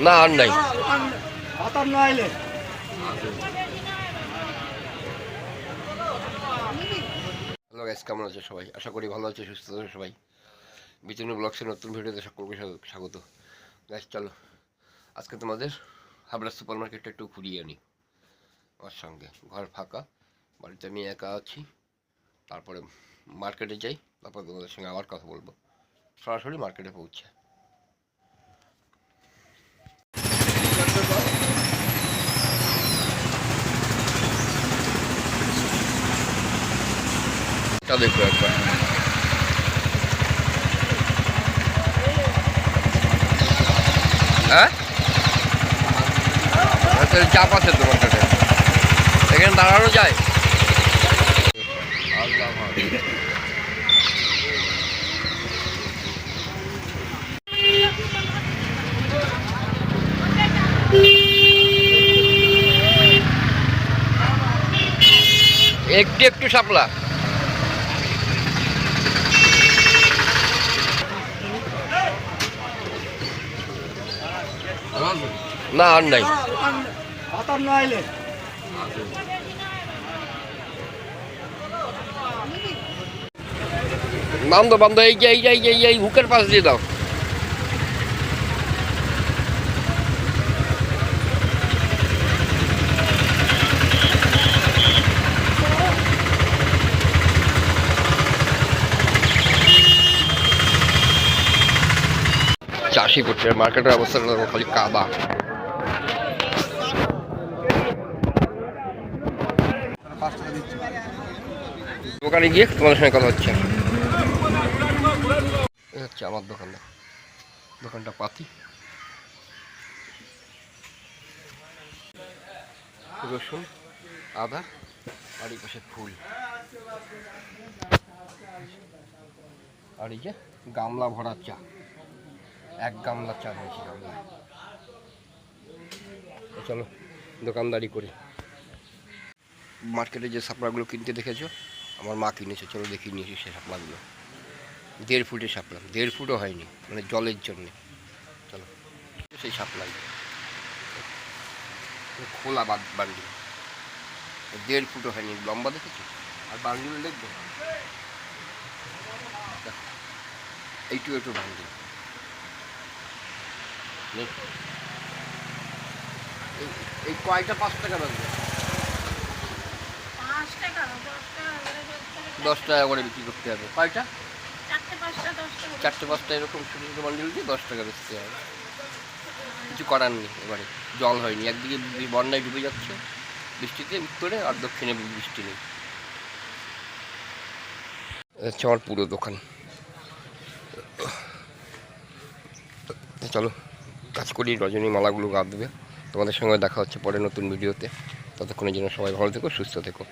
না আর নাই। Hello guys, কেমন আছে সবাই? আশা করি ভালো আছে, সুস্থ আছে সবাই। বিচুনি ব্লগসের নতুন ভিডিওতে সকলকে স্বাগত। গাইস চলো আজকে তোমাদের হাবড়া সুপার মার্কেটটা একটু ঘুরিয়ে আনি আমার সঙ্গে। ঘর ফাঁকা, বাড়িতে আমি একা আছি। তারপরে মার্কেটে যাই, তারপর তোমাদের সঙ্গে আবার কথা বলবো। সরাসরি মার্কেটে পৌঁছে এটা দেখো একবার। হ্যাঁ, চাপ আছে তোমার কাছে, এখানে দাঁড়ানো যায়। একটু একটু শাপলা, না আর নাই। বান্ধ বান্ধ, এই যে এই হুকের পাশ দিয়ে দাও। চাষি করছে, মার্কেটের অবস্থা খালি কাদা। দোকানে গিয়ে তোমাদের সঙ্গে কথা হচ্ছে। হচ্ছে আমার দোকানটা পাতি, রসুন, আদা, আর এই পাশে ফুল, আর এই যে গামলা ভরা চা। এক গামলা চা হয়েছে গামলা। চলো দোকানদারি করি। মার্কেটে যে শাপলাগুলো কিনতে দেখেছো, আমার মা কিনেছে। চলো দেখিয়ে নিয়েছি সেই শাপলাগুলো। 1.5 ফুটের শাপলা, 1.5 ফুটও হয়নি, মানে জলের জন্যে। চলো সেই শাপলাই খোলা বান্ডিল, 1.5 ফুটও হয়নি, লম্বা দেখেছো। আর বান্ডিল দেখবো, এইটু বান্ডিল। এই কয়টা 5 টাকা লাগবে? 10 টাকা করে বিক্রি করতে হবে। কয়টা? 4টে 5টা এরকম ছোটো ছোটো বান্ডিল দিয়ে 10 টাকা বেচতে হবে। কিছু করার নেই। এবারে জল হয়নি, একদিকে বন্যায় ডুবে যাচ্ছে বৃষ্টিতে উত্তরে, আর দক্ষিণে বৃষ্টি নেই। হচ্ছে আমার পুরো দোকান। চলো কাজ করি, রজনী মালাগুলো গাঁথবে। তোমাদের সঙ্গে দেখা হচ্ছে পরে নতুন ভিডিওতে। ততক্ষণের জন্য সবাই ভালো থেকো, সুস্থ থেকো।